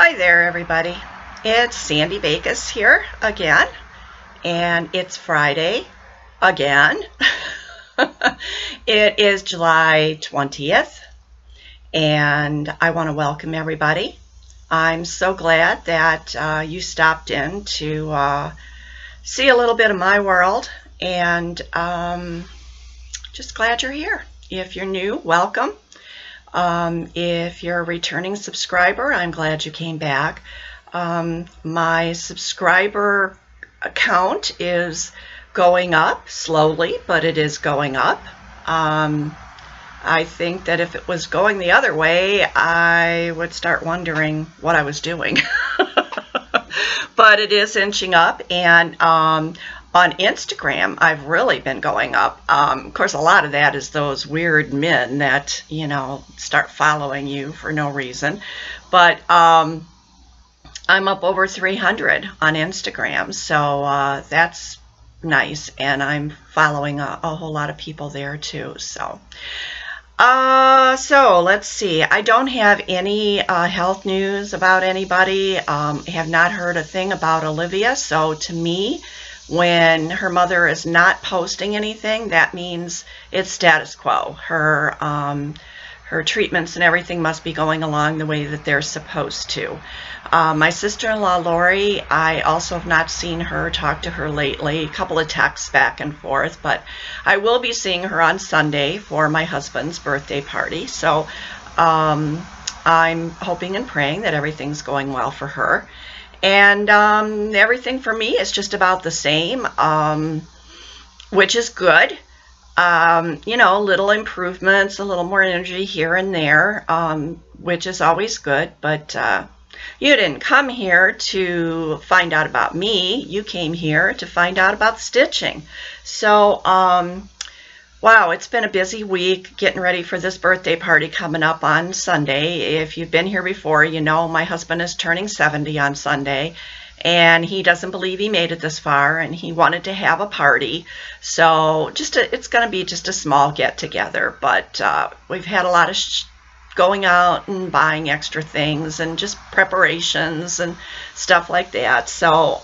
Hi there, everybody. It's Sandy Bakos here again, and it's Friday again. It is July 20th, and I want to welcome everybody. I'm so glad that you stopped in to see a little bit of my world, and just glad you're here. If you're new, welcome. If you're a returning subscriber, I'm glad you came back. My subscriber count is going up slowly, but it is going up. I think that if it was going the other way, I would start wondering what I was doing. But it is inching up, and on Instagram, I've really been going up. Of course, a lot of that is those weird men that, you know, start following you for no reason. But I'm up over 300 on Instagram, so that's nice. And I'm following a whole lot of people there too. So let's see. I don't have any health news about anybody. I have not heard a thing about Olivia. So to me, when her mother is not posting anything, that means it's status quo. Her treatments and everything must be going along the way that they're supposed to. My sister-in-law, Lori, I also have not seen her, talk to her lately, a couple of texts back and forth, but I will be seeing her on Sunday for my husband's birthday party. So I'm hoping and praying that everything's going well for her. And everything for me is just about the same, which is good. You know, little improvements, a little more energy here and there, which is always good. But you didn't come here to find out about me. You came here to find out about stitching. So, wow, it's been a busy week getting ready for this birthday party coming up on Sunday. If you've been here before, you know my husband is turning 70 on Sunday, and he doesn't believe he made it this far, and he wanted to have a party. So it's going to be just a small get-together, but we've had a lot of going out and buying extra things and just preparations and stuff like that. So,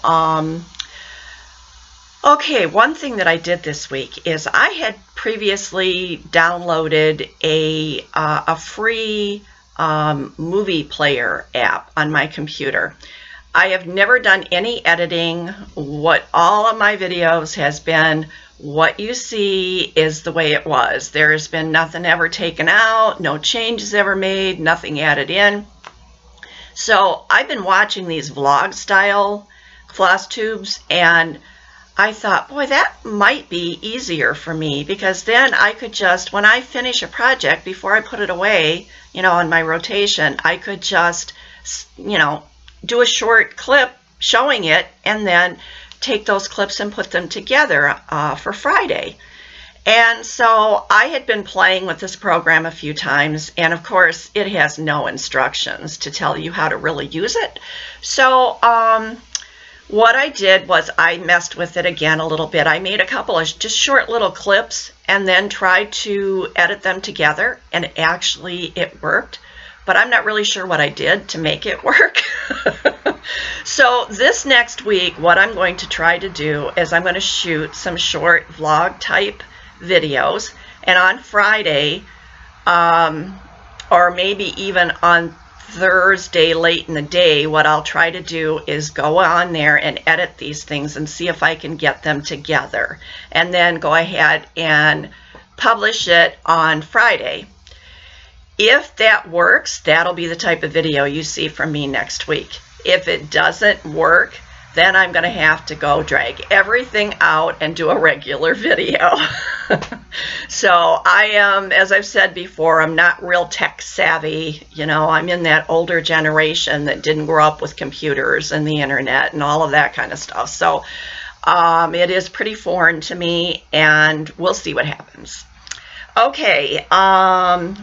okay, one thing that I did this week is I had previously downloaded a free movie player app on my computer. I have never done any editing. What all of my videos has been, what you see is the way it was. There's been nothing ever taken out, no changes ever made, nothing added in. So I've been watching these vlog style Flosstubes, and I thought, boy, that might be easier for me, because then I could just, when I finish a project, before I put it away, you know, on my rotation, I could just, you know, do a short clip showing it and then take those clips and put them together for Friday. And so I had been playing with this program a few times, and of course it has no instructions to tell you how to really use it. So what I did was I messed with it again a little bit. I made a couple of just short little clips and then tried to edit them together, and actually it worked. But I'm not really sure what I did to make it work. So this next week, what I'm going to try to do is I'm going to shoot some short vlog type videos. And on Friday, or maybe even on Thursday late in the day, what I'll try to do is go on there and edit these things and see if I can get them together. And then go ahead and publish it on Friday. If that works, that'll be the type of video you see from me next week. If it doesn't work, then I'm going to have to go drag everything out and do a regular video. So I am, as I've said before, I'm not real tech savvy. You know, I'm in that older generation that didn't grow up with computers and the internet and all of that kind of stuff. So it is pretty foreign to me, and we'll see what happens. Okay,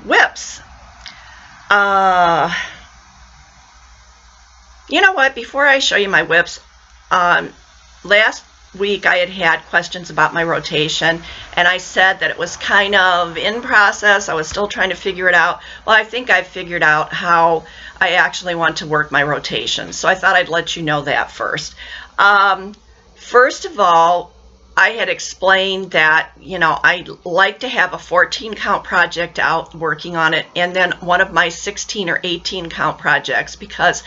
whips. You know what? Before I show you my whips, last week I had questions about my rotation, and I said that it was kind of in process. I was still trying to figure it out. Well, I think I've figured out how I actually want to work my rotation, so I thought I'd let you know that first. First of all, I had explained that, you know, I like to have a 14 count project out working on it, and then one of my 16 or 18 count projects, because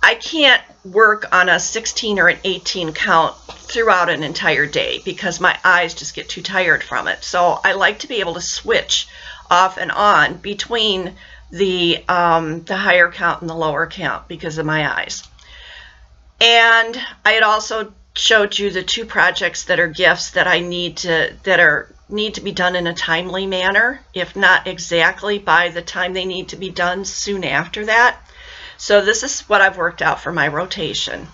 I can't work on a 16 or an 18 count throughout an entire day because my eyes just get too tired from it. So I like to be able to switch off and on between the higher count and the lower count because of my eyes. And I had also showed you the two projects that are gifts that I need to be done in a timely manner, if not exactly by the time they need to be done, soon after that. So this is what I've worked out for my rotation.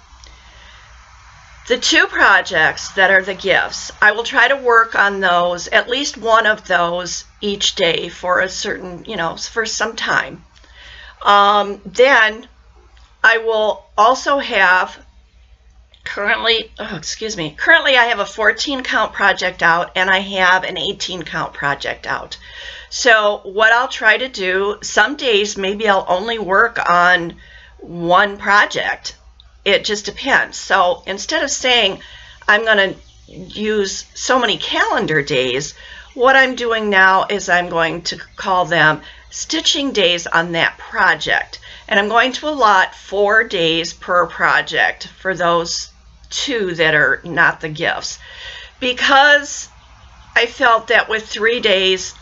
The two projects that are the gifts, I will try to work on those, at least one of those each day for a certain, you know, for some time. Then I will also have currently I have a 14 count project out, and I have an 18 count project out. So what I'll try to do, some days maybe I'll only work on one project. It just depends. So instead of saying I'm going to use so many calendar days, what I'm doing now is I'm going to call them stitching days on that project. And I'm going to allot 4 days per project for those two that are not the gifts, because I felt that with 3 days,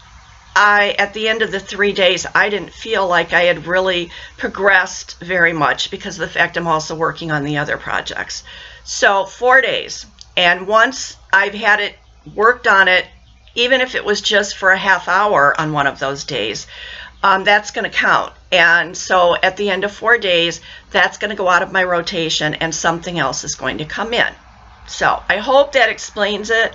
at the end of the 3 days, I didn't feel like I had really progressed very much because of the fact I'm also working on the other projects. So 4 days, and once I've had it worked on it, even if it was just for a half hour on one of those days, that's going to count. And so at the end of 4 days, that's going to go out of my rotation and something else is going to come in. So I hope that explains it.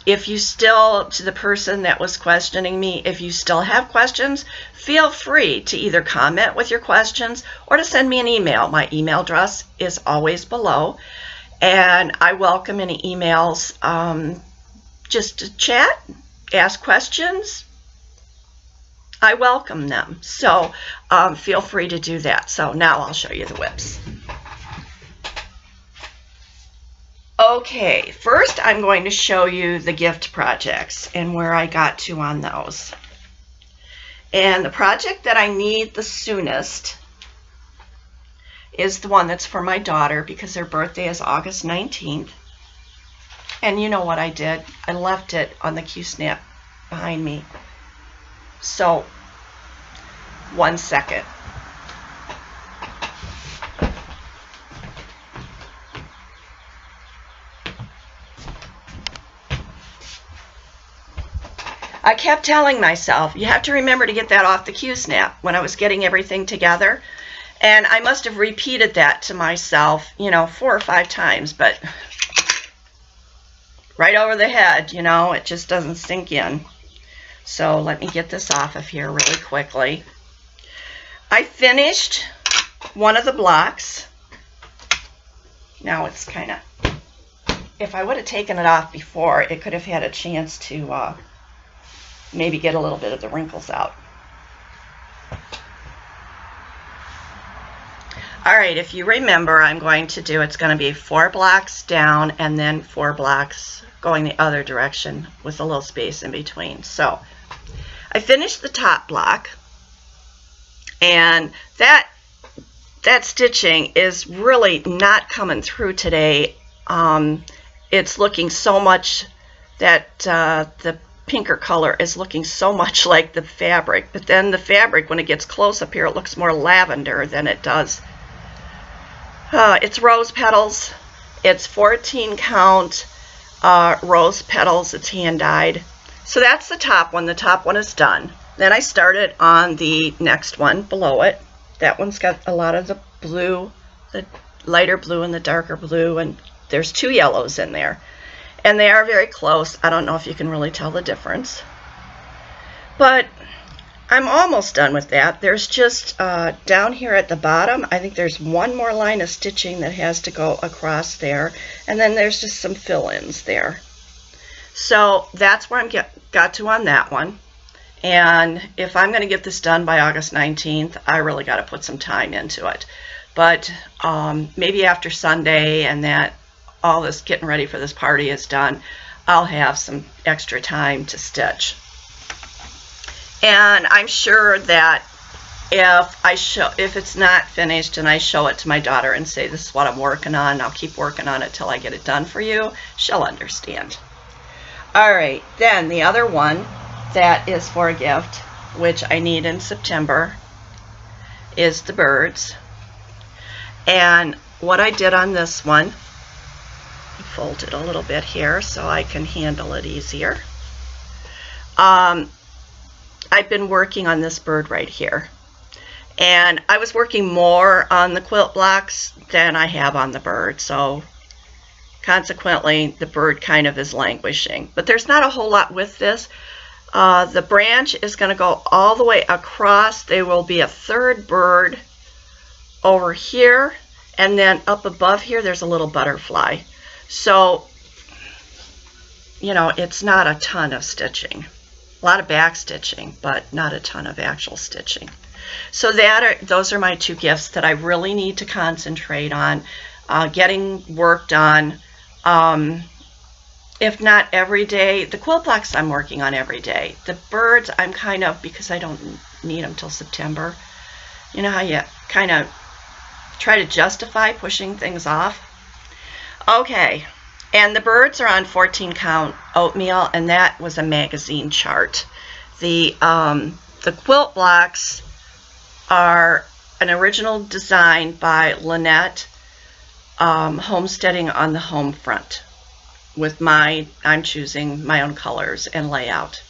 If you still, to the person that was questioning me, if you still have questions, feel free to either comment with your questions or to send me an email. My email address is always below, and I welcome any emails just to chat, ask questions. I welcome them. So feel free to do that. So now I'll show you the whips. Okay, first I'm going to show you the gift projects and where I got to on those. And the project that I need the soonest is the one that's for my daughter because her birthday is August 19th. And you know what I did? I left it on the Q-snap behind me. So, 1 second. I kept telling myself, you have to remember to get that off the Q-snap when I was getting everything together. And I must have repeated that to myself, you know, 4 or 5 times, but right over the head, you know, it just doesn't sink in. So let me get this off of here really quickly. I finished one of the blocks. Now it's kind of, if I would have taken it off before, it could have had a chance to maybe get a little bit of the wrinkles out. All right, if you remember, I'm going to do, it's going to be 4 blocks down and then 4 blocks going the other direction with a little space in between. So I finished the top block, and that stitching is really not coming through today. It's looking so much that the pinker color is looking so much like the fabric, but then the fabric, when it gets close up here, it looks more lavender than it does. It's rose petals. It's 14 count rose petals. It's hand dyed. So that's the top one. The top one is done. Then I started on the next one below it. That one's got a lot of the blue, the lighter blue and the darker blue, and there's 2 yellows in there. And they are very close. I don't know if you can really tell the difference. But I'm almost done with that. There's just down here at the bottom, I think there's one more line of stitching that has to go across there, and then there's just some fill-ins there. So that's where I'm got to on that one. And if I'm going to get this done by August 19th, I really got to put some time into it. But maybe after Sunday and that all this getting ready for this party is done, I'll have some extra time to stitch. And I'm sure that if it's not finished and I show it to my daughter and say, this is what I'm working on, I'll keep working on it till I get it done for you, she'll understand. All right, then the other one that is for a gift, which I need in September, is the birds. And what I did on this one, I folded a little bit here so I can handle it easier. I've been working on this bird right here, and I was working more on the quilt blocks than I have on the bird, so consequently the bird kind of is languishing. But there's not a whole lot with this. The branch is going to go all the way across. There will be a third bird over here, and then up above here there's a little butterfly. So, you know, it's not a ton of stitching. A lot of back stitching, but not a ton of actual stitching. So those are my two gifts that I really need to concentrate on getting work done. If not every day. The quilt blocks I'm working on every day. The birds I'm kind of, because I don't need them till September. You know how you kind of try to justify pushing things off? Okay. And the birds are on 14 count oatmeal, and that was a magazine chart. The quilt blocks are an original design by Lynette, Homesteading on the Home Front. With I'm choosing my own colors and layout.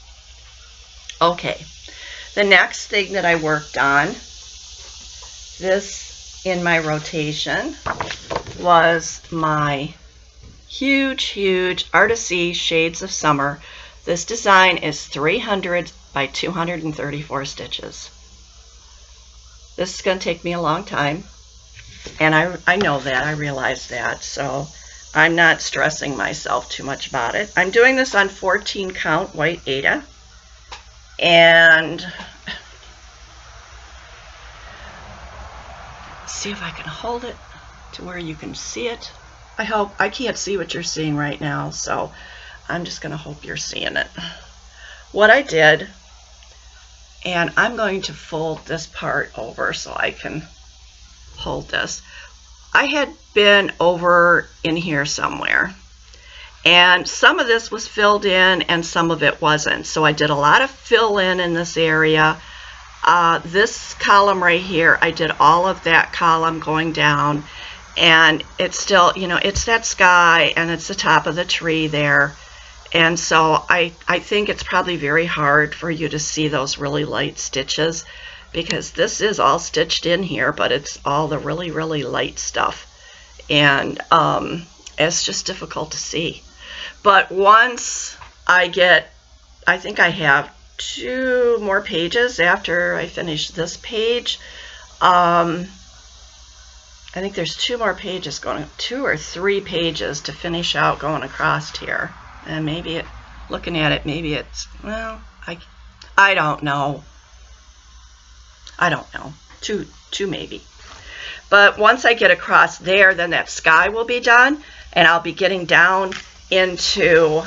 Okay, the next thing that I worked on, this in my rotation, was my huge Artisee Shades of Summer. This design is 300 by 234 stitches. This is going to take me a long time, and I know that, I realize that, so I'm not stressing myself too much about it. I'm doing this on 14 count white Aida, and see if I can hold it to where you can see it. I can't see what you're seeing right now, so I'm just going to hope you're seeing it. What I did, and I'm going to fold this part over so I can hold this. I had been over in here somewhere, and some of this was filled in and some of it wasn't. So I did a lot of fill in this area. This column right here, I did all of that column going down. And it's still, you know, it's that sky and it's the top of the tree there. And so I think it's probably very hard for you to see those really light stitches, because this is all stitched in here, but it's all the really light stuff. And it's just difficult to see. But once I think I have 2 more pages after I finish this page. I think there's 2 more pages going, 2 or 3 pages to finish out going across here. And maybe looking at it, maybe it's, well, I don't know. I don't know. 2 maybe. But once I get across there, then that sky will be done, and I'll be getting down into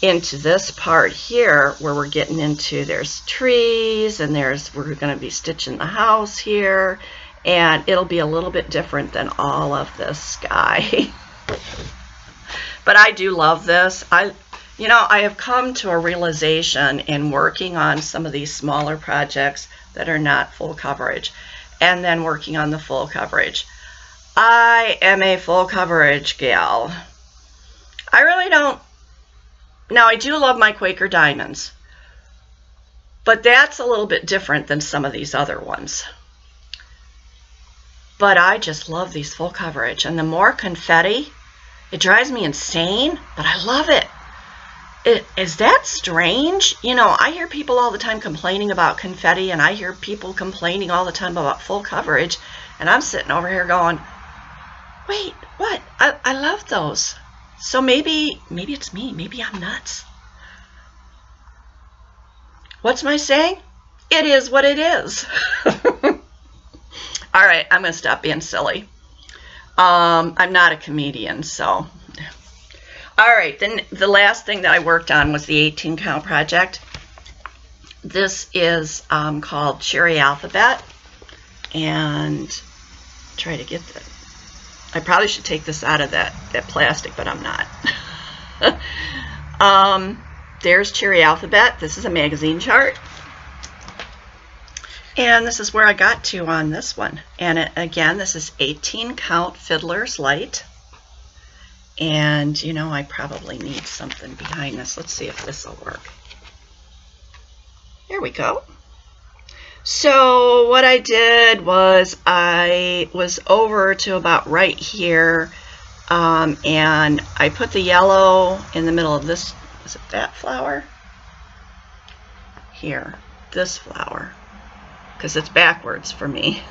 this part here where we're getting into, there's trees, and we're going to be stitching the house here. And it'll be a little bit different than all of this sky. But I do love this. You know, I have come to a realization in working on some of these smaller projects that are not full coverage, and then working on the full coverage. I am a full coverage gal. I really don't. Now, I do love my Quaker Diamonds, but that's a little bit different than some of these other ones. But I just love these full coverage. And the more confetti, it drives me insane, but I love it. is that strange? You know, I hear people all the time complaining about confetti, and I hear people complaining all the time about full coverage, and I'm sitting over here going, wait, what? I love those. So maybe it's me. Maybe I'm nuts. What's my saying? It is what it is. All right, I'm going to stop being silly. I'm not a comedian, so. All right, then the last thing that I worked on was the 18 count project. This is called Cherry Alphabet, and try to get the, I probably should take this out of that plastic, but I'm not. There's Cherry Alphabet. This is a magazine chart. And this is where I got to on this one. And again, this is 18 count Fiddler's Light. And, you know, I probably need something behind this. Let's see if this will work. There we go. So what I did was I was over to about right here, and I put the yellow in the middle of this. Is it that flower? Here, this flower, because it's backwards for me.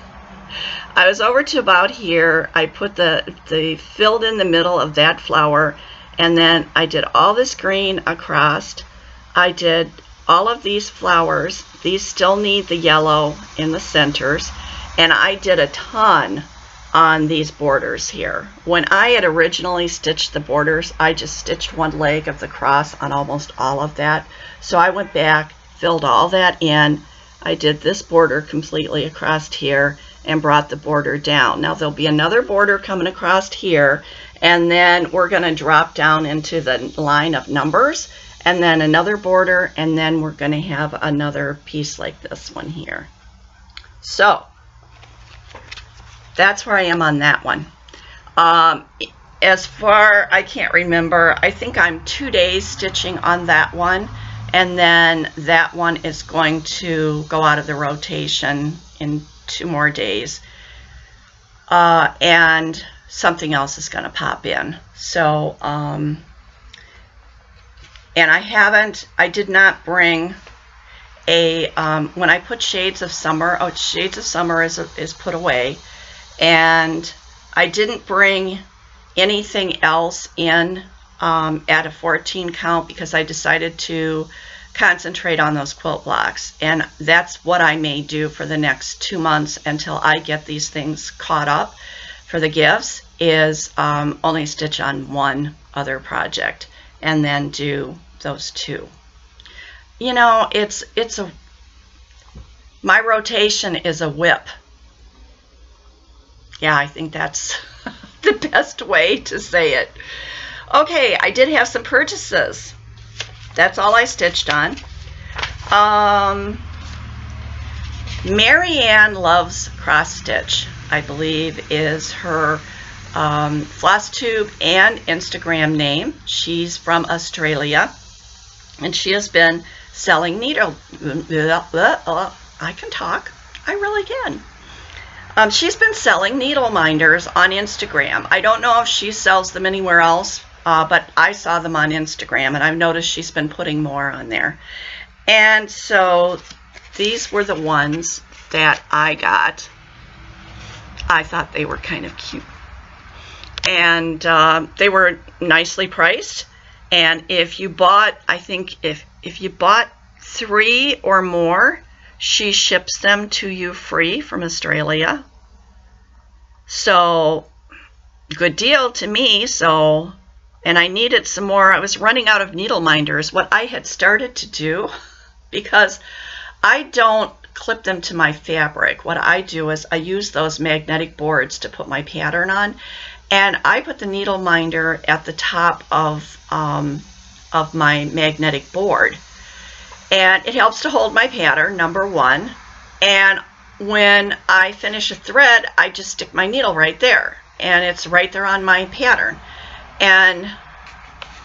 I was over to about here. I put the filled in the middle of that flower, and then I did all this green across. I did all of these flowers. These still need the yellow in the centers, and I did a ton on these borders here. When I had originally stitched the borders, I just stitched one leg of the cross on almost all of that. So I went back, filled all that in. I did this border completely across here and brought the border down. Now there'll be another border coming across here, and then we're going to drop down into the line of numbers, and then another border, and then we're going to have another piece like this one here. So that's where I am on that one. As far, I can't remember, I think I'm 2 days stitching on that one, and then that one is going to go out of the rotation in 2 more days, and something else is going to pop in. So and I did not bring a when I put Shades of Summer, Shades of Summer is put away, and I didn't bring anything else in at a 14 count because I decided to concentrate on those quilt blocks, and that's what I may do for the next 2 months until I get these things caught up for the gifts, is only stitch on one other project and then do those 2. You know, my rotation is a whip. Yeah, I think that's the best way to say it. Okay, I did have some purchases. That's all I stitched on. Marianne Loves Cross Stitch, I believe, is her Flosstube and Instagram name. She's from Australia, and she has been selling needle. I can talk. I really can. She's been selling needle minders on Instagram. I don't know if she sells them anywhere else, but I saw them on Instagram, and I've noticed she's been putting more on there. And so these were the ones that I got. I thought they were kind of cute. And they were nicely priced. And if you bought, I think if you bought 3 or more, she ships them to you free from Australia. So good deal to me. So, and I needed some more. I was running out of needle minders. What I had started to do, because I don't clip them to my fabric, what I do is I use those magnetic boards to put my pattern on, and I put the needle minder at the top of my magnetic board, and it helps to hold my pattern, number one. And when I finish a thread, I just stick my needle right there, and it's right there on my pattern. And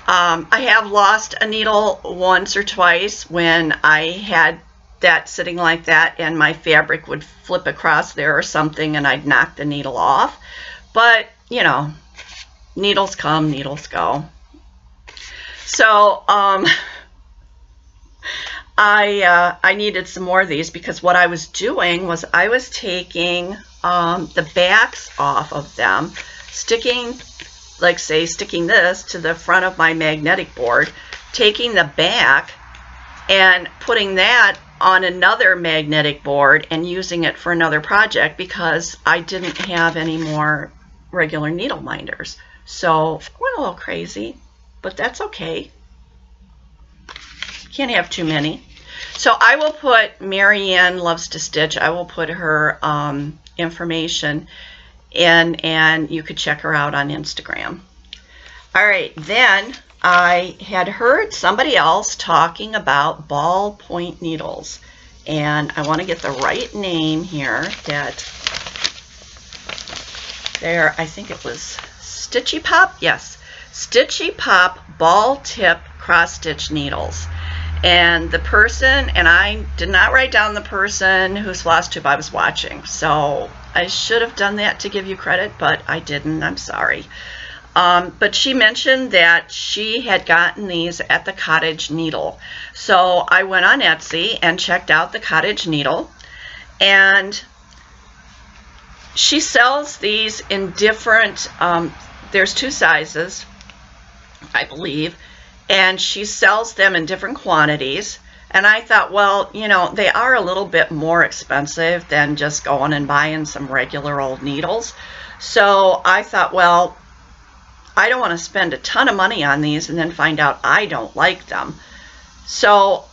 I have lost a needle once or twice when I had that sitting like that and my fabric would flip across there or something and I'd knock the needle off. But, you know, needles come, needles go. So I needed some more of these, because what I was doing was I was taking the backs off of them, sticking, like say, sticking this to the front of my magnetic board, taking the back and putting that on another magnetic board and using it for another project, because I didn't have any more regular needle minders. So I went a little crazy, but that's okay. Can't have too many. So I will put Marianne Loves to Stitch. I will put her information in, and you could check her out on Instagram. All right, then I had heard somebody else talking about ballpoint needles, and I want to get the right name here. That there, I think it was stitchyPop. Yes, stitchyPop ball tip cross stitch needles. And the person, and I did not write down the person whose Flosstube I was watching, so I should have done that to give you credit, but I didn't. I'm sorry. But she mentioned that she had gotten these at the Cottage Needle. So I went on Etsy and checked out the Cottage Needle, and she sells these in different, there's 2 sizes, I believe, and she sells them in different quantities. And I thought, well, you know, they are a little bit more expensive than just going and buying some regular old needles. So I thought, well, I don't want to spend a ton of money on these and then find out I don't like them. So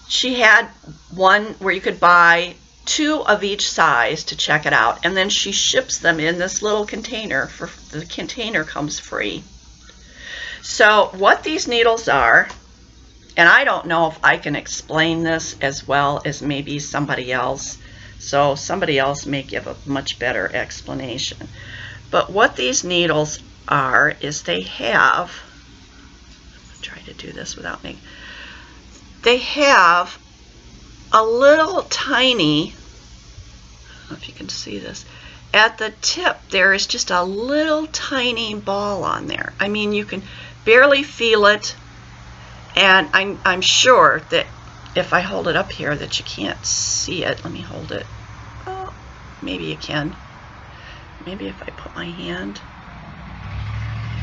she had one where you could buy 2 of each size to check it out, and then she ships them in this little container. The container comes free. So what these needles are, and I don't know if I can explain this as well as maybe somebody else, so somebody else may give a much better explanation. But what these needles are is they have, I'll try to do this without me, they have a little tiny, I don't know if you can see this, at the tip there is just a little tiny ball on there. I mean, you can barely feel it, and I'm sure that if I hold it up here that you can't see it. Let me hold it. Oh, maybe you can. Maybe if I put my hand.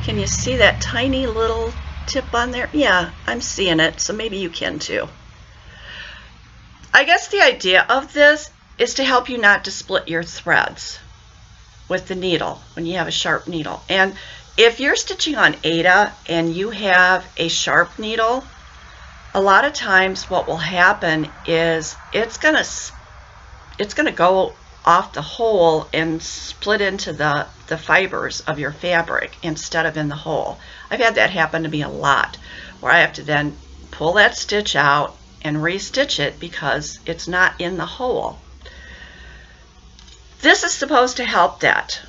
Can you see that tiny little tip on there? Yeah, I'm seeing it, so maybe you can too. I guess the idea of this is to help you not to split your threads with the needle when you have a sharp needle. And if you're stitching on Aida and you have a sharp needle, a lot of times what will happen is it's gonna go off the hole and split into the fibers of your fabric instead of in the hole. I've had that happen to me a lot, where I have to then pull that stitch out and re-stitch it because it's not in the hole. This is supposed to help that.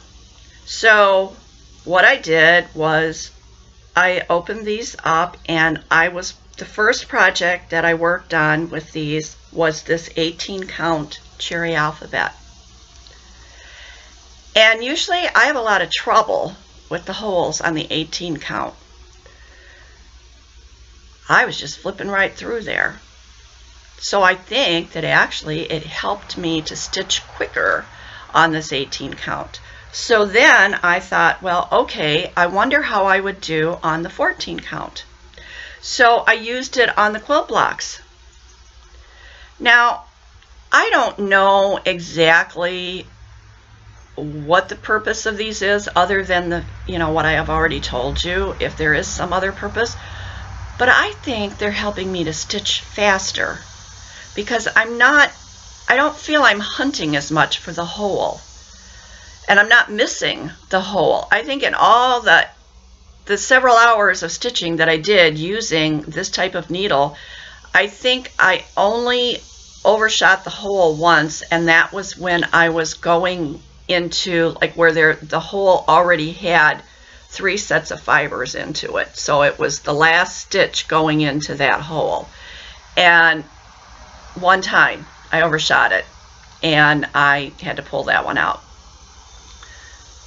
So what I did was I opened these up, and the first project that I worked on with these was this 18 count cherry alphabet. And usually I have a lot of trouble with the holes on the 18 count. I was just flipping right through there. So I think that actually it helped me to stitch quicker on this 18 count. So then I thought, well, okay, I wonder how I would do on the 14 count. So I used it on the quilt blocks. Now, I don't know exactly what the purpose of these is, other than what I have already told you, if there is some other purpose. But I think they're helping me to stitch faster, because I don't feel I'm hunting as much for the hole. And I'm not missing the hole. I think in all the several hours of stitching that I did using this type of needle, I think I only overshot the hole once, and that was when I was going into where the hole already had 3 sets of fibers into it. So it was the last stitch going into that hole. And one time I overshot it, and I had to pull that one out.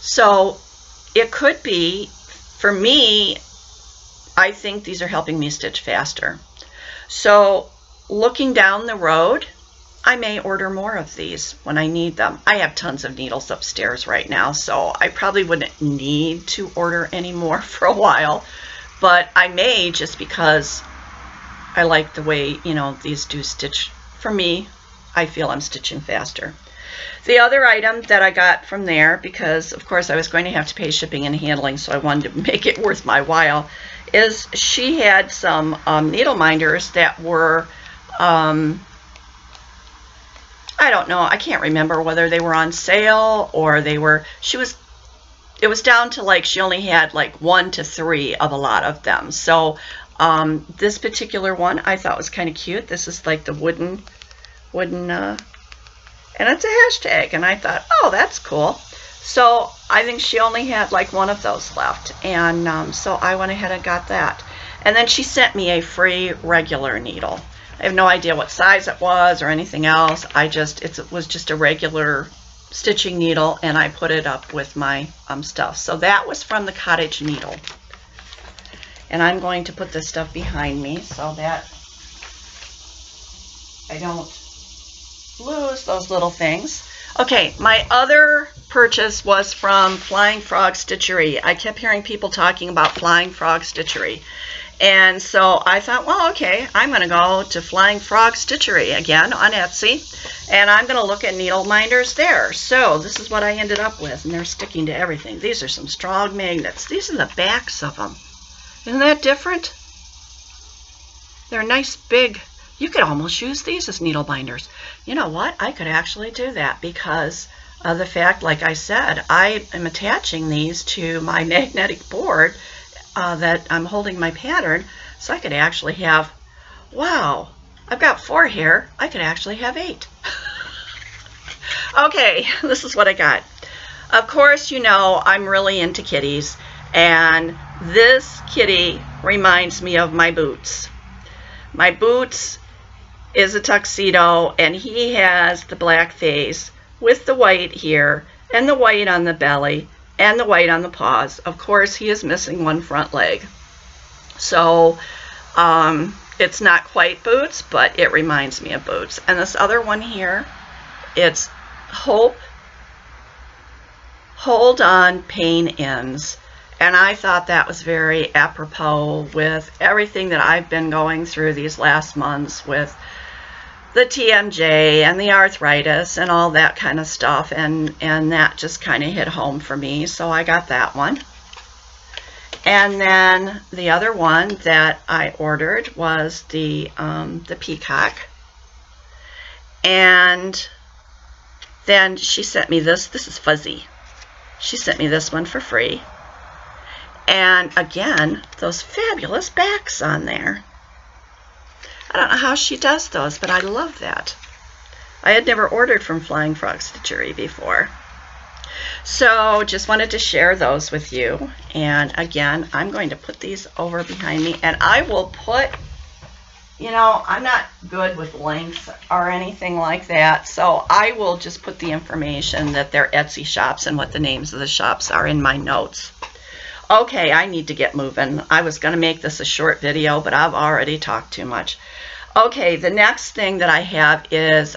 So it could be, for me, I think these are helping me stitch faster. So looking down the road, I may order more of these when I need them. I have tons of needles upstairs right now, so I probably wouldn't need to order any more for a while, but I may, just because I like the way, you know, these do stitch. For me, I feel I'm stitching faster. The other item that I got from there, because of course I was going to have to pay shipping and handling, so I wanted to make it worth my while, is she had some needle minders that were, I don't know, I can't remember whether they were on sale or they were, it was down to like, she only had like 1 to 3 of a lot of them. So this particular one I thought was kind of cute. This is like the wooden, and it's a hashtag, and I thought, oh, that's cool. So I think she only had like 1 of those left, and so I went ahead and got that. And then she sent me a free regular needle. I have no idea what size it was or anything else. It was just a regular stitching needle, and I put it up with my stuff. So that was from the Cottage Needle. And I'm going to put this stuff behind me so that I don't lose those little things. Okay, my other purchase was from FlyingFrogStitchery. I kept hearing people talking about FlyingFrogStitchery. And so I thought, well, okay, I'm going to go to FlyingFrogStitchery again on Etsy, and I'm going to look at needle minders there. So this is what I ended up with, and they're sticking to everything. These are some strong magnets. These are the backs of them. Isn't that different? They're nice, big. You could almost use these as needle binders. You know what? I could actually do that because of the fact, like I said, I am attaching these to my magnetic board that I'm holding my pattern, so I could actually have, wow, I've got 4 here. I could actually have 8. Okay, this is what I got. Of course, you know, I'm really into kitties, and this kitty reminds me of my Boots. My Boots is a tuxedo, and he has the black face with the white here and the white on the belly and the white on the paws. Of course, he is missing 1 front leg. So it's not quite Boots, but it reminds me of Boots. And this other one here, it's Hope, Hold On, Pain Ends. And I thought that was very apropos with everything that I've been going through these last months with the TMJ and the arthritis and all that kind of stuff, and that just kind of hit home for me, so I got that one. And then the other one that I ordered was the peacock, and then she sent me this is fuzzy. She sent me this one for free, and again, those fabulous backs on there. I don't know how she does those, but I love that. I had never ordered from FlyingFrogStitchery before. So just wanted to share those with you. And again, I'm going to put these over behind me, and I will put, you know, I'm not good with length or anything like that, so I will just put the information that they're Etsy shops and what the names of the shops are in my notes. Okay, I need to get moving. I was going to make this a short video, but I've already talked too much. Okay, the next thing that I have is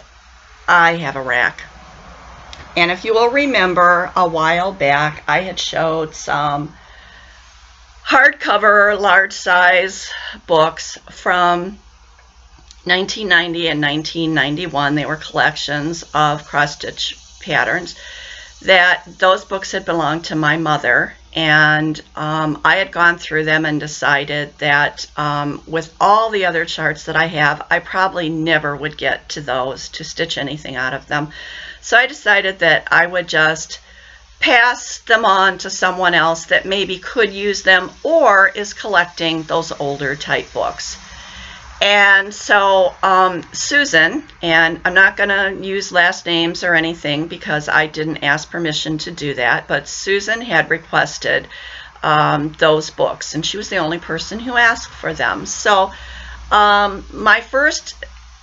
I have a rack. And if you will remember, a while back, I had showed some hardcover, large size books from 1990 and 1991. They were collections of cross-stitch patterns. Those books had belonged to my mother, and I had gone through them and decided that with all the other charts that I have, I probably never would get to those to stitch anything out of them. So I decided that I would just pass them on to someone else that maybe could use them or is collecting those older type books. And so Susan, and I'm not going to use last names or anything because I didn't ask permission to do that, but Susan had requested those books, and she was the only person who asked for them. So my first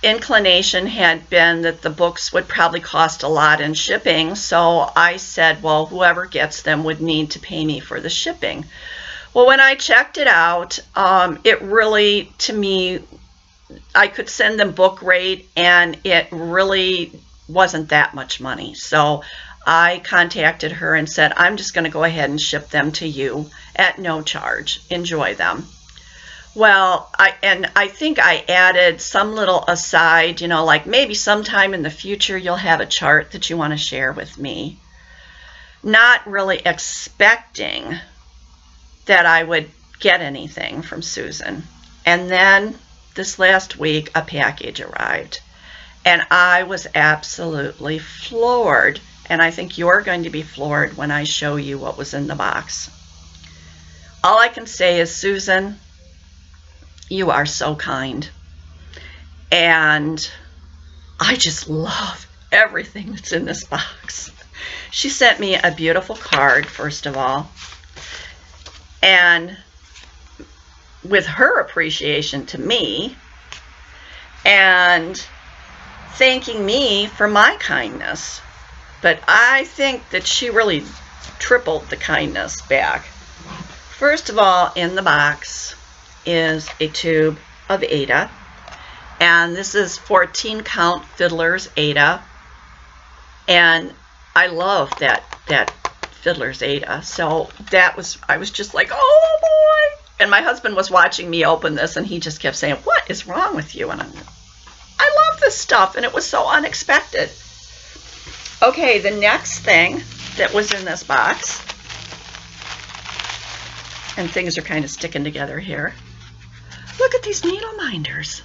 inclination had been that the books would probably cost a lot in shipping, so I said, well, whoever gets them would need to pay me for the shipping. Well, when I checked it out, it really, to me, I could send them book rate, and it really wasn't that much money. So I contacted her and said, I'm just going to go ahead and ship them to you at no charge. Enjoy them. Well, I think I added some little aside, you know, like maybe sometime in the future you'll have a chart that you want to share with me. Not really expecting that I would get anything from Susan. And then this last week, a package arrived. And I was absolutely floored. And I think you're going to be floored when I show you what was in the box. All I can say is, Susan, you are so kind. And I just love everything that's in this box. She sent me a beautiful card, first of all. And with her appreciation to me, and thanking me for my kindness. But I think that she really tripled the kindness back. First of all, in the box is a tube of Aida. And this is 14 count Fiddler's Aida. And I love that Fiddler's Aida. So that was, I was just like, oh boy. And my husband was watching me open this, and he just kept saying, what is wrong with you? And I love this stuff, and it was so unexpected. Okay, the next thing that was in this box, and things are kind of sticking together here. Look at these needle minders.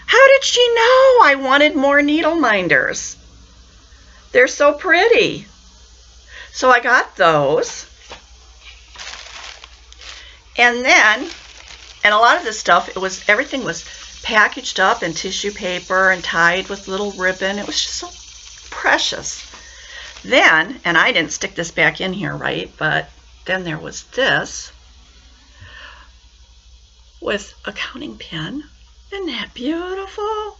How did she know I wanted more needle minders? They're so pretty. So I got those. And then, and a lot of this stuff, everything was packaged up in tissue paper and tied with little ribbon. It was just so precious. Then, and I didn't stick this back in here, right? But then there was this with a counting pin. Isn't that beautiful?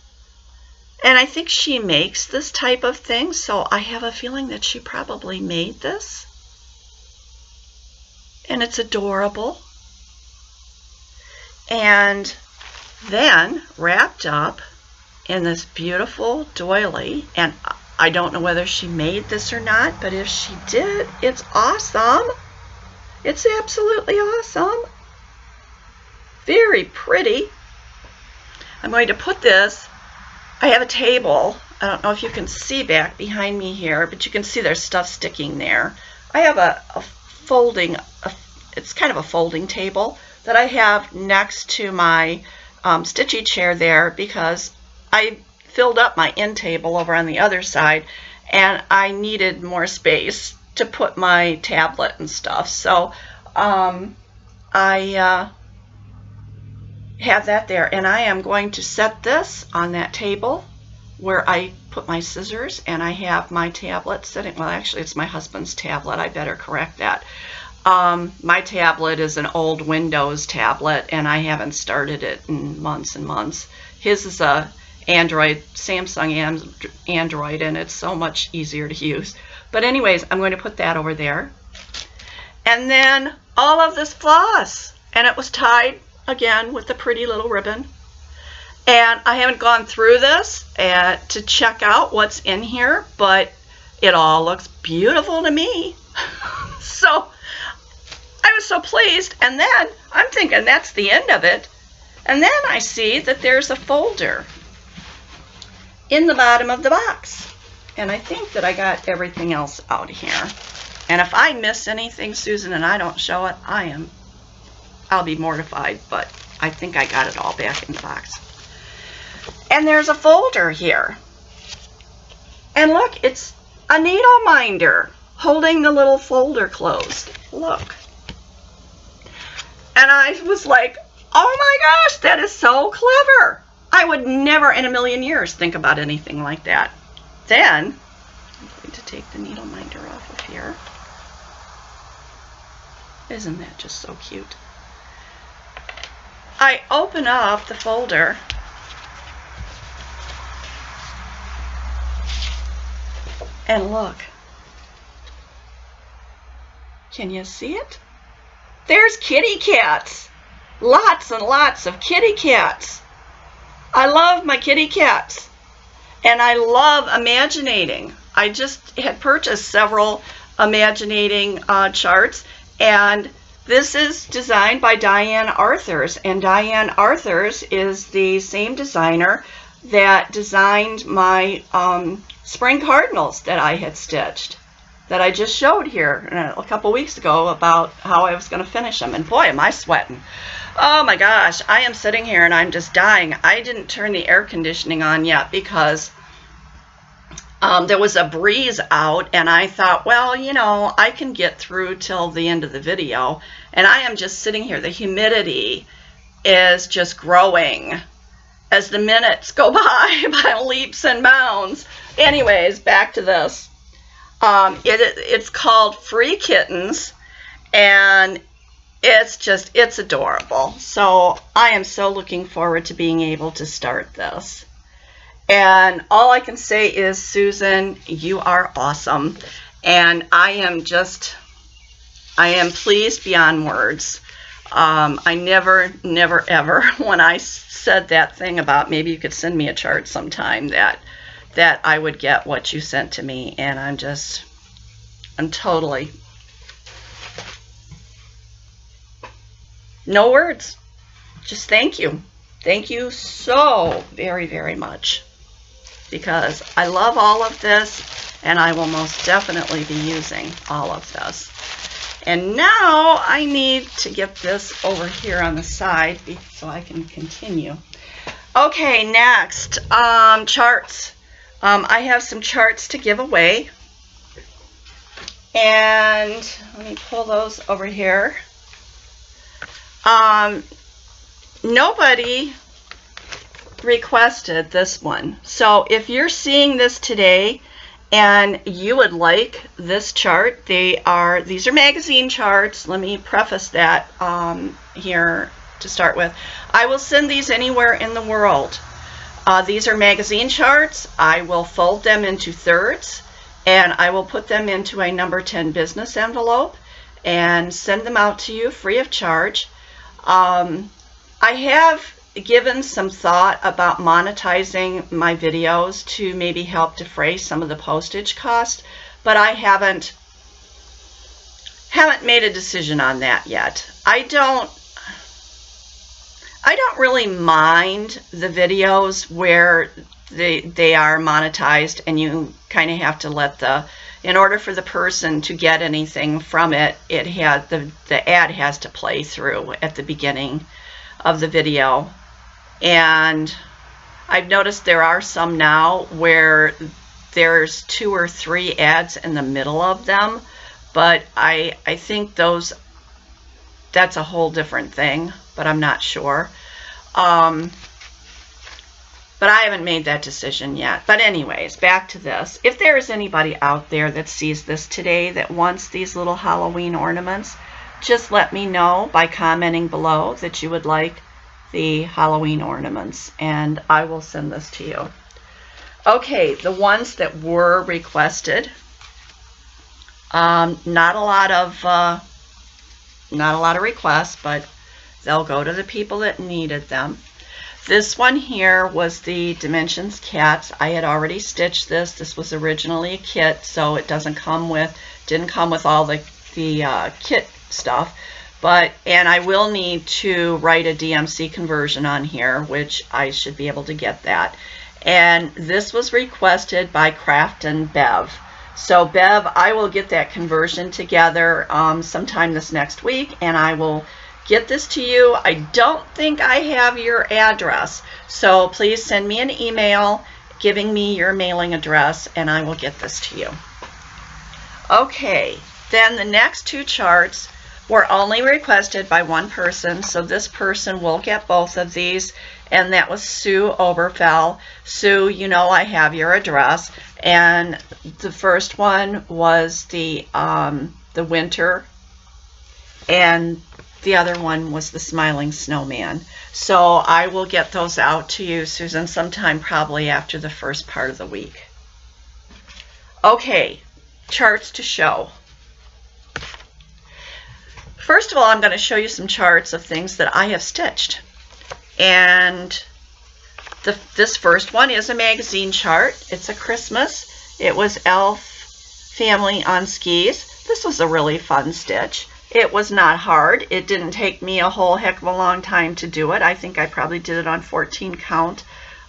And I think she makes this type of thing, so I have a feeling that she probably made this. And it's adorable. And then wrapped up in this beautiful doily, and I don't know whether she made this or not, but if she did, it's awesome. It's absolutely awesome. Very pretty. I'm going to put this, I have a table. I don't know if you can see back behind me here, but you can see there's stuff sticking there. I have a folding, it's kind of a folding table that I have next to my stitchy chair there, because I filled up my end table over on the other side, and I needed more space to put my tablet and stuff. So I have that there, and I am going to set this on that table where I put my scissors, and I have my tablet sitting, well actually it's my husband's tablet, I better correct that. My tablet is an old Windows tablet, and I haven't started it in months and months. His is a Android, Samsung Android, and it's so much easier to use. But anyways, I'm going to put that over there. And then all of this floss, and it was tied again with the pretty little ribbon. And I haven't gone through this to check out what's in here, but it all looks beautiful to me. So I was so pleased, and then I'm thinking that's the end of it. And then I see that there's a folder in the bottom of the box. And I think that I got everything else out here. And if I miss anything, Susan, and I don't show it, I'll be mortified, but I think I got it all back in the box. And there's a folder here. And look, it's a needle minder holding the little folder closed. Look. And I was like, oh my gosh, that is so clever. I would never in a million years think about anything like that. Then, I'm going to take the needle minder off of here. Isn't that just so cute? I open up the folder. And look. Can you see it? There's kitty cats. Lots and lots of kitty cats. I love my kitty cats. And I love imaginating. I just had purchased several imaginating charts, and this is designed by Diane Arthurs, and Diane Arthurs is the same designer that designed my spring cardinals that I had stitched, that I just showed here a couple weeks ago about how I was going to finish them. And boy, am I sweating. Oh my gosh, I am sitting here and I'm just dying. I didn't turn the air conditioning on yet because there was a breeze out, and I thought, well, you know, I can get through till the end of the video. And I am just sitting here. The humidity is just growing as the minutes go by leaps and bounds. Anyways, back to this. It's called Free Kittens, and it's adorable. So I am so looking forward to being able to start this. And all I can say is, Susan, you are awesome. And I am pleased beyond words. I never, ever, when I said that thing about maybe you could send me a chart sometime, that I would get what you sent to me. And I'm totally, no words. Just thank you. Thank you so very, very much. Because I love all of this, and I will most definitely be using all of this. And now I need to get this over here on the side so I can continue. Okay, next, charts. I have some charts to give away. And let me pull those over here. Nobody requested this one. So if you're seeing this today and you would like this chart, these are magazine charts. Let me preface that here to start with. I will send these anywhere in the world. These are magazine charts. I will fold them into thirds, and I will put them into a number 10 business envelope and send them out to you free of charge. I have given some thought about monetizing my videos to maybe help defray some of the postage costs, but I haven't made a decision on that yet. I don't really mind the videos where they are monetized and you kind of have to let in order for the person to get anything from it, the ad has to play through at the beginning of the video. And I've noticed there are some now where there's 2 or 3 ads in the middle of them, but I think that's a whole different thing, but I'm not sure. But I haven't made that decision yet. But anyways, back to this. If there is anybody out there that sees this today that wants these little Halloween ornaments, just let me know by commenting below that you would like the Halloween ornaments, and I will send this to you. Okay, the ones that were requested, not a lot of requests, but they'll go to the people that needed them. This one here was the Dimensions Cats. I had already stitched this. This was originally a kit, so it didn't come with all the kit stuff. And I will need to write a DMC conversion on here, which I should be able to get that. And this was requested by Craft and Bev. So Bev, I will get that conversion together sometime this next week, and I will get this to you. I don't think I have your address, so please send me an email giving me your mailing address, and I will get this to you. Okay, then the next 2 charts were only requested by one person, so this person will get both of these, and that was Sue Oberfell. Sue, you know I have your address, and the first one was the winter, and the other one was the smiling snowman. So I will get those out to you, Susan, sometime probably after the first part of the week. Okay, charts to show. First of all, I'm going to show you some charts of things that I have stitched. And this first one is a magazine chart. It's a Christmas. It was Elf Family on Skis. This was a really fun stitch. It was not hard. It didn't take me a whole heck of a long time to do it. I think I probably did it on 14 count.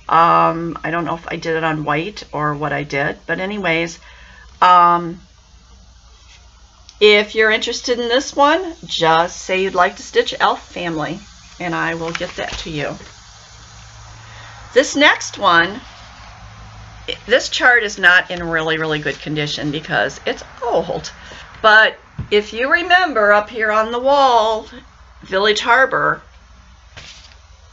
I don't know if I did it on white or what I did, but anyways, if you're interested in this one, just say you'd like to stitch Elf Family, and I will get that to you. This next one, this chart is not in really good condition because it's old, but if you remember up here on the wall, Village Harbor,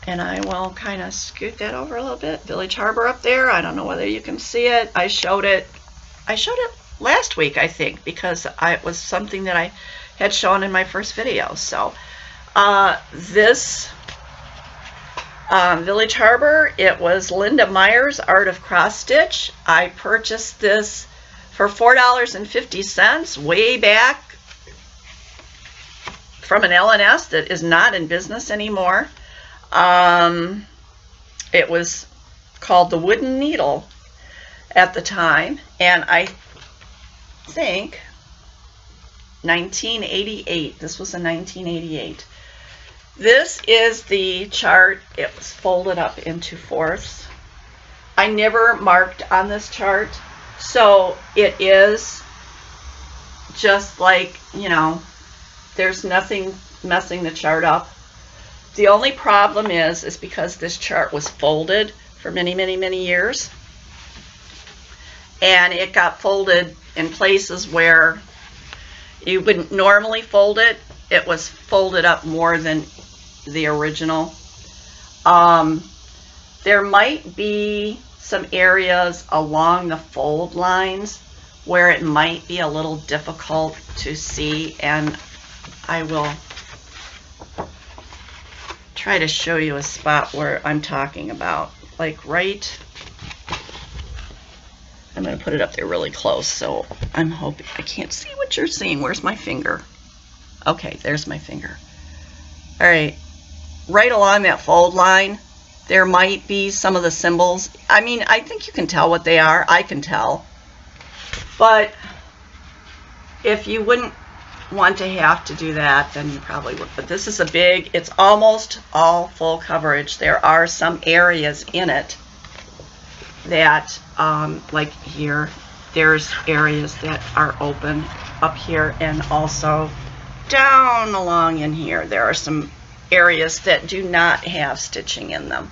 and I will kind of scoot that over a little bit. Village Harbor up there. I don't know whether you can see it. I showed it last week, I think, because it was something that I had shown in my first video. So this Village Harbor, it was Linda Meyer's Art of Cross Stitch. I purchased this for $4.50 way back from an L&S that is not in business anymore. It was called the Wooden Needle at the time, and I think 1988. This was in 1988. This is the chart. It was folded up into fourths. I never marked on this chart, so it is just like, you know, there's nothing messing the chart up. The only problem is because this chart was folded for many years, and it got folded in places where you wouldn't normally fold it. It was folded up more than the original. There might be some areas along the fold lines where it might be a little difficult to see, and I will try to show you a spot where I'm talking about, like right, I'm going to put it up there really close, so I'm hoping, I can't see what you're seeing. Where's my finger? Okay, there's my finger. All right, right along that fold line, there might be some of the symbols. I mean, I think you can tell what they are. I can tell. But if you wouldn't want to have to do that, then you probably would. But this is a big, it's almost all full coverage. There are some areas in it that, like here, there's areas that are open up here, and also down along in here, there are some areas that do not have stitching in them.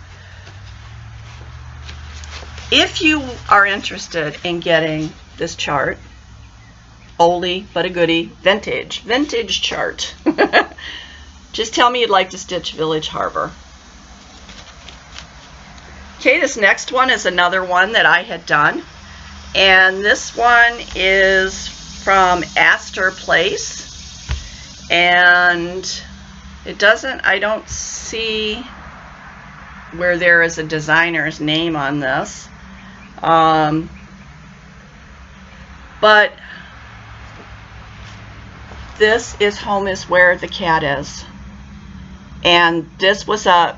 If you are interested in getting this chart, oldie but a goodie, vintage chart, just tell me you'd like to stitch Village Harbor. Okay, this next one is another one that I had done, and this one is from Astor Place, and it doesn't, I don't see where there is a designer's name on this, but this is Home is Where the Cat Is, and this was I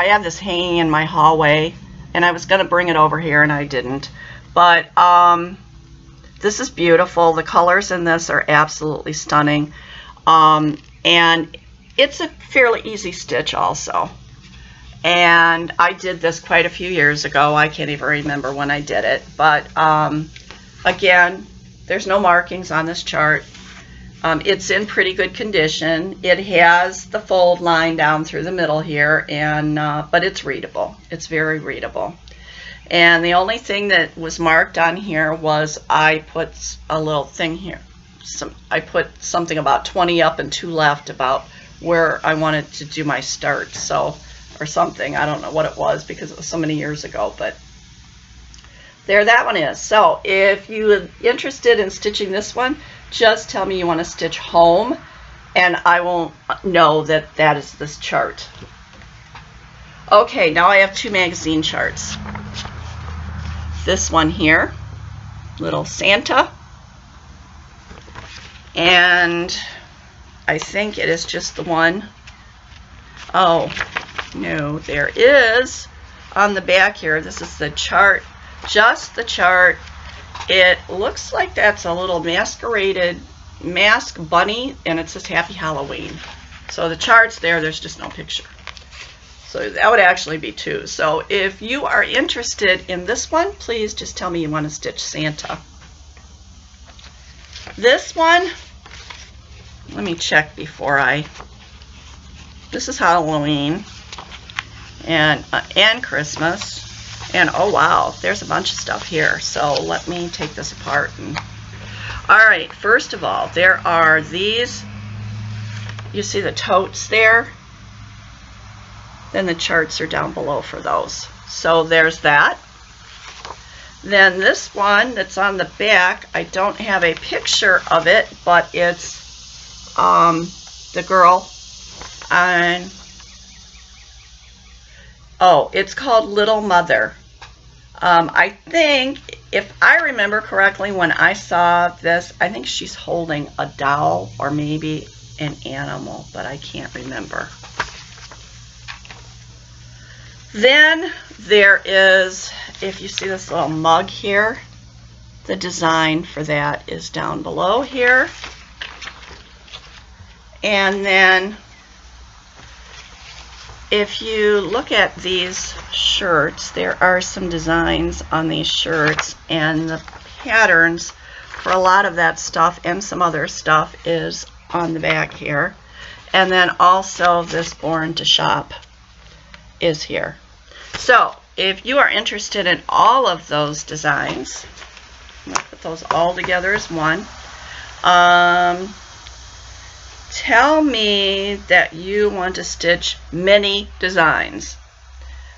have this hanging in my hallway, and I was going to bring it over here and I didn't, but this is beautiful. The colors in this are absolutely stunning, and it's a fairly easy stitch also. And I did this quite a few years ago. I can't even remember when I did it, but again, there's no markings on this chart. It's in pretty good condition. It has the fold line down through the middle here, and but it's readable. It's very readable. And the only thing that was marked on here was I put a little thing here. I put something about 20 up and 2 left about where I wanted to do my start, so, or something. I don't know what it was because it was so many years ago, but there that one is. So if you're interested in stitching this one, just tell me you want to stitch Home, and I will know that that is this chart. Okay, now I have 2 magazine charts. This one here, little Santa, and I think it is just the one. Oh, no, there is on the back here. This is the chart, just the chart. It looks like that's a little masqueraded mask bunny, and it says Happy Halloween. So the chart's there, there's just no picture. So that would actually be 2. So if you are interested in this one, please just tell me you want to stitch Santa. This one, let me check before this is Halloween and Christmas. And oh wow, there's a bunch of stuff here. So let me take this apart. All right, first of all, there are these. You see the totes there? Then the charts are down below for those. So there's that. Then this one that's on the back, I don't have a picture of it, but it's the girl on, oh, it's called Little Mother. I think, if I remember correctly, when I saw this, I think she's holding a doll or maybe an animal, but I can't remember. Then there is, if you see this little mug here, the design for that is down below here. And then if you look at these shirts, there are some designs on these shirts, and the patterns for a lot of that stuff and some other stuff is on the back here. And then also this Born to Shop is here. So if you are interested in all of those designs, I'm going to put those all together as one. Tell me that you want to stitch many designs.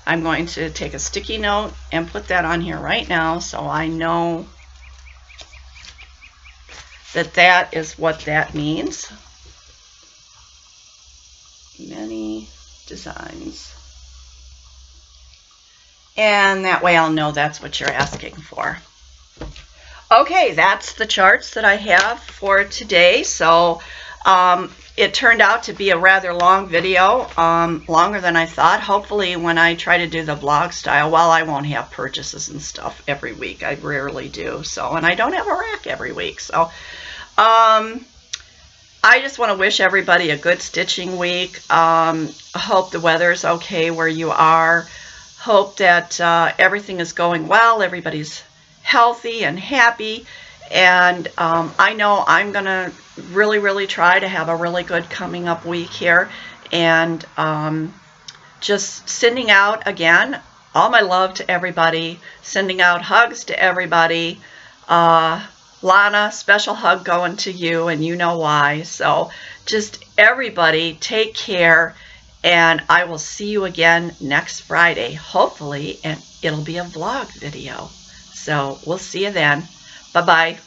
I'm going to take a sticky note and put that on here right now so I know that that is what that means. Many designs. And that way I'll know that's what you're asking for. Okay, that's the charts that I have for today. So it turned out to be a rather long video, longer than I thought. Hopefully when I try to do the vlog style, well, I won't have purchases and stuff every week. I rarely do. So, and I don't have a rack every week. So I just want to wish everybody a good stitching week. I hope the weather's okay where you are. Hope that everything is going well, everybody's healthy and happy, and I know I'm going to really try to have a really good coming up week here, and just sending out, again, all my love to everybody, sending out hugs to everybody. Lana, special hug going to you, and you know why. So just everybody take care. And I will see you again next Friday, hopefully, and it'll be a vlog video. So we'll see you then. Bye-bye.